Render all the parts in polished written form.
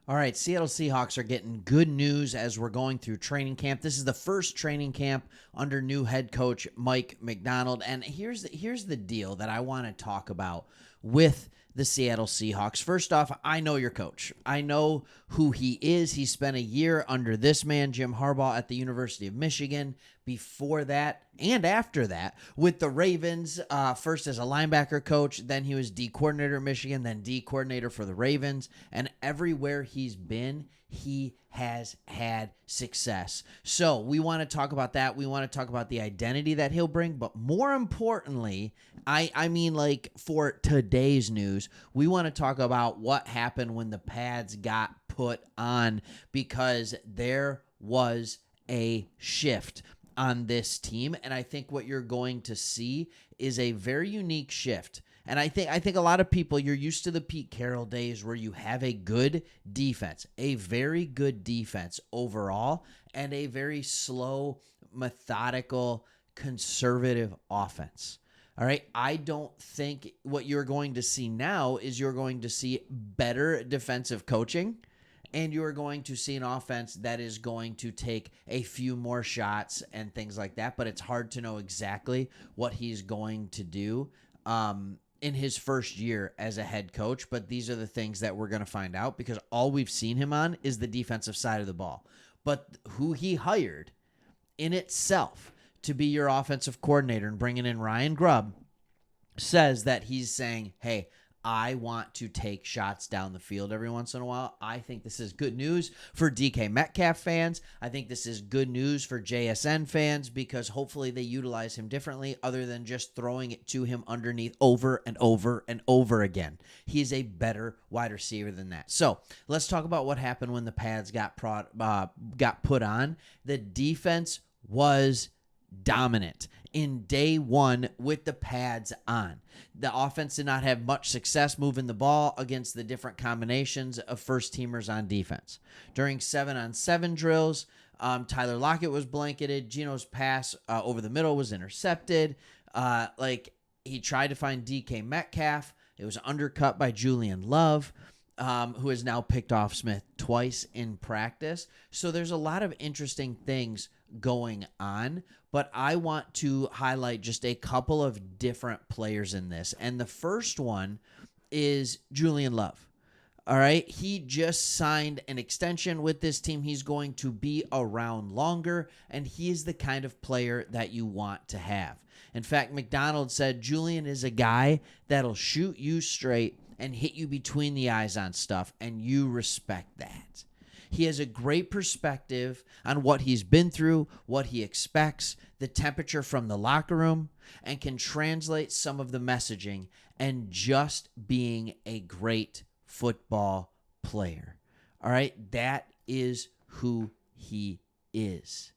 All right, Seattle Seahawks are getting good news as we're going through training camp. This is the first training camp under new head coach Mike Macdonald, and here's the deal that I want to talk about with the Seattle Seahawks. First off, I know your coach. I know who he is. He spent a year under this man, Jim Harbaugh, at the University of Michigan. Before that and after that with the Ravens, first as a linebacker coach, then he was D coordinator at Michigan, then D coordinator for the Ravens, and everywhere he's been, he has had success. So we want to talk about that. We want to talk about the identity that he'll bring, but more importantly, I mean, like, for today's news, we want to talk about what happened when the pads got put on, because there was a shift on this team, and I think what you're going to see is a very unique shift. And I think a lot of people, you're used to the Pete Carroll days where you have a good defense, a very good defense overall, and a very slow, methodical, conservative offense. All right, I don't think what you're going to see now is you're going to see better defensive coaching, and you are going to see an offense that is going to take a few more shots and things like that. But it's hard to know exactly what he's going to do in his first year as a head coach. But these are the things that we're going to find out, because all we've seen him on is the defensive side of the ball. But who he hired in itself to be your offensive coordinator and bringing in Ryan Grubb says that he's saying, hey, I want to take shots down the field every once in a while. I think this is good news for DK Metcalf fans. I think this is good news for JSN fans, because hopefully they utilize him differently other than just throwing it to him underneath over and over and over again. He's a better wide receiver than that. So let's talk about what happened when the pads got put on. The defense was dominant in day one with the pads on. The offense did not have much success moving the ball against the different combinations of first-teamers on defense. During 7-on-7 drills, Tyler Lockett was blanketed. Geno's pass over the middle was intercepted. He tried to find DK Metcalf. It was undercut by Julian Love, who has now picked off Smith twice in practice. So there's a lot of interesting things going on, but I want to highlight just a couple of different players in this. And the first one is Julian Love. All right. He just signed an extension with this team. He's going to be around longer, and he is the kind of player that you want to have. In fact, McDonald said Julian is a guy that'll shoot you straight and hit you between the eyes on stuff, and you respect that. He has a great perspective on what he's been through, what he expects, the temperature from the locker room, and can translate some of the messaging and just being a great football player. All right? That is who he is.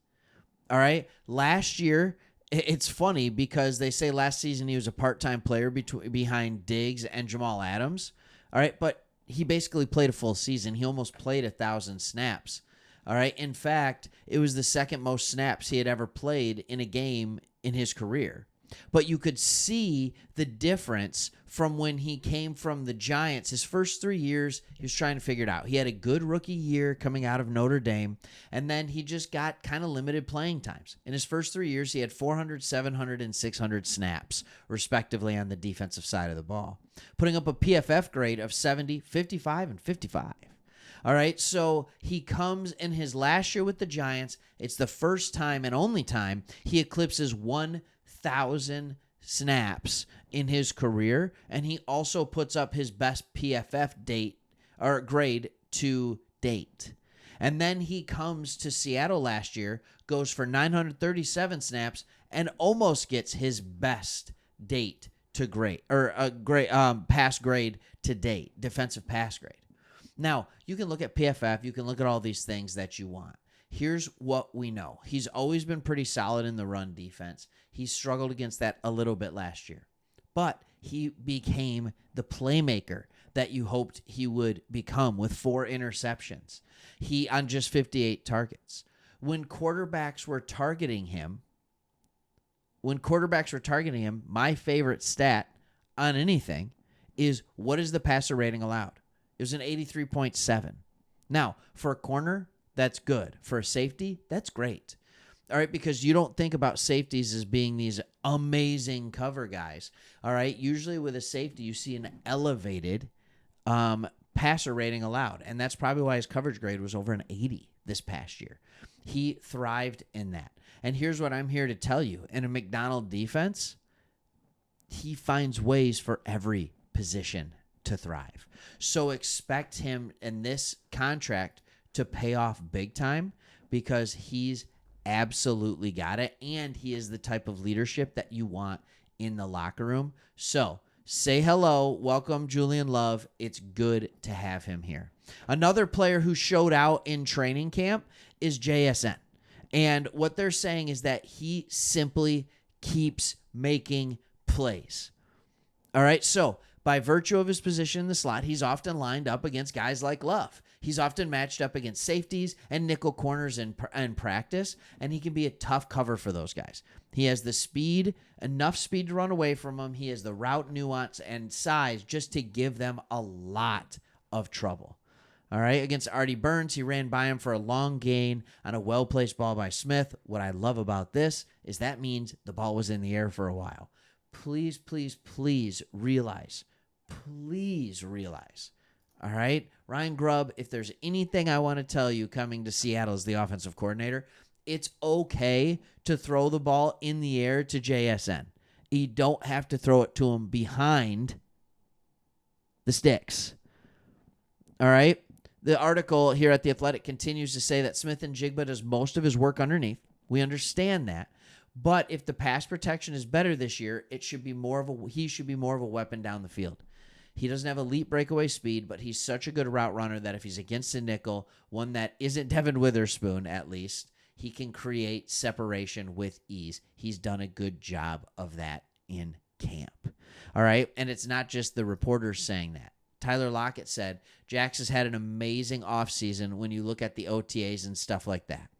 All right? Last year, it's funny because they say last season he was a part-time player behind Diggs and Jamal Adams. All right? But he basically played a full season. He almost played 1,000 snaps. All right. In fact, it was the second most snaps he had ever played in a game in his career. But you could see the difference from when he came from the Giants. His first 3 years, he was trying to figure it out. He had a good rookie year coming out of Notre Dame, and then he just got kind of limited playing times. In his first 3 years, he had 400, 700, and 600 snaps, respectively, on the defensive side of the ball, putting up a PFF grade of 70, 55, and 55. All right, so he comes in his last year with the Giants. It's the first time and only time he eclipses 1,000 snaps in his career, and he also puts up his best PFF grade to date. And then he comes to Seattle last year, goes for 937 snaps, and almost gets his best date to grade, or a great pass grade to date, defensive pass grade. Now, you can look at PFF, you can look at all these things that you want. Here's what we know. He's always been pretty solid in the run defense. He struggled against that a little bit last year. But he became the playmaker that you hoped he would become with 4 interceptions. He on just 58 targets. When quarterbacks were targeting him, my favorite stat on anything is, what is the passer rating allowed? It was an 83.7. Now, for a corner, that's good. For a safety, that's great. All right, because you don't think about safeties as being these amazing cover guys. All right, usually with a safety, you see an elevated passer rating allowed, and that's probably why his coverage grade was over an 80 this past year. He thrived in that. And here's what I'm here to tell you. In a McDonald defense, he finds ways for every position to thrive. So expect him in this contract to pay off big time because he's absolutely got it, and he is the type of leadership that you want in the locker room. So say hello. Welcome, Julian Love. It's good to have him here. Another player who showed out in training camp is JSN. And what they're saying is that he simply keeps making plays. All right, so by virtue of his position in the slot, he's often lined up against guys like Love. He's often matched up against safeties and nickel corners in practice, and he can be a tough cover for those guys. He has the speed, enough speed to run away from them. He has the route nuance and size just to give them a lot of trouble. All right, against Artie Burns, he ran by him for a long gain on a well-placed ball by Smith. What I love about this is that means the ball was in the air for a while. Please, please, please realize, all right, Ryan Grubb, if there's anything I want to tell you coming to Seattle as the offensive coordinator, it's okay to throw the ball in the air to JSN. You don't have to throw it to him behind the sticks. All right? The article here at The Athletic continues to say that Smith-Njigba does most of his work underneath. We understand that. But if the pass protection is better this year, he should be more of a weapon down the field. He doesn't have elite breakaway speed, but he's such a good route runner that if he's against a nickel, one that isn't Devin Witherspoon at least, he can create separation with ease. He's done a good job of that in camp. All right? And it's not just the reporters saying that. Tyler Lockett said, Jax has had an amazing offseason when you look at the OTAs and stuff like that.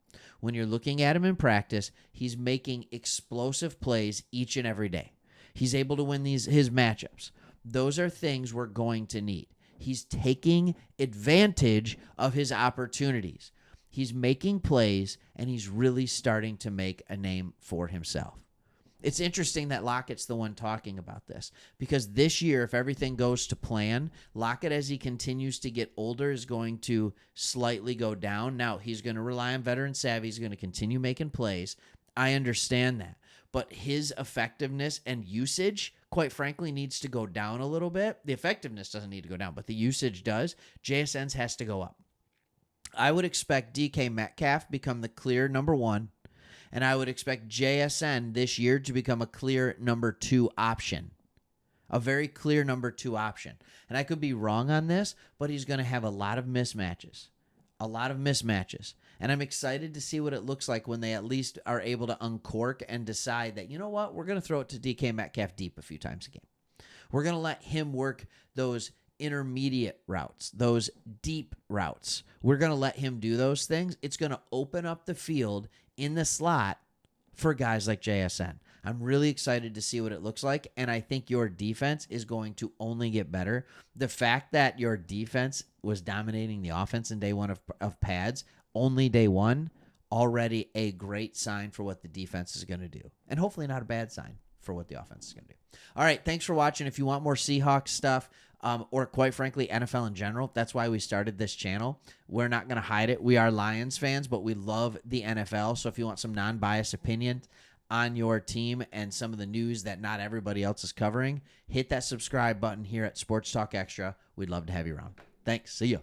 When you're looking at him in practice, he's making explosive plays each and every day. He's able to win his matchups. Those are things we're going to need. He's taking advantage of his opportunities. He's making plays, and he's really starting to make a name for himself. It's interesting that Lockett's the one talking about this because this year, if everything goes to plan, Lockett, as he continues to get older, is going to slightly go down. Now, he's going to rely on veteran savvy. He's going to continue making plays. I understand that. But his effectiveness and usage, quite frankly, needs to go down a little bit. The effectiveness doesn't need to go down, but the usage does. JSN's has to go up. I would expect DK Metcalf become the clear number one. And I would expect JSN this year to become a clear number 2 option. A very clear number 2 option. And I could be wrong on this, but he's going to have a lot of mismatches. And I'm excited to see what it looks like when they at least are able to uncork and decide that, you know what, we're going to throw it to DK Metcalf deep a few times a game. We're going to let him work those intermediate routes, those deep routes. We're going to let him do those things. It's going to open up the field in the slot for guys like JSN. I'm really excited to see what it looks like, and I think your defense is going to only get better. The fact that your defense was dominating the offense in day one of pads, only day one, already a great sign for what the defense is going to do, and hopefully not a bad sign for what the offense is going to do. All right, thanks for watching. If you want more Seahawks stuff, or quite frankly, NFL in general, that's why we started this channel. We're not going to hide it. We are Lions fans, but we love the NFL. So if you want some non-biased opinion on your team and some of the news that not everybody else is covering, hit that subscribe button here at Sports Talk Extra. We'd love to have you around. Thanks. See you.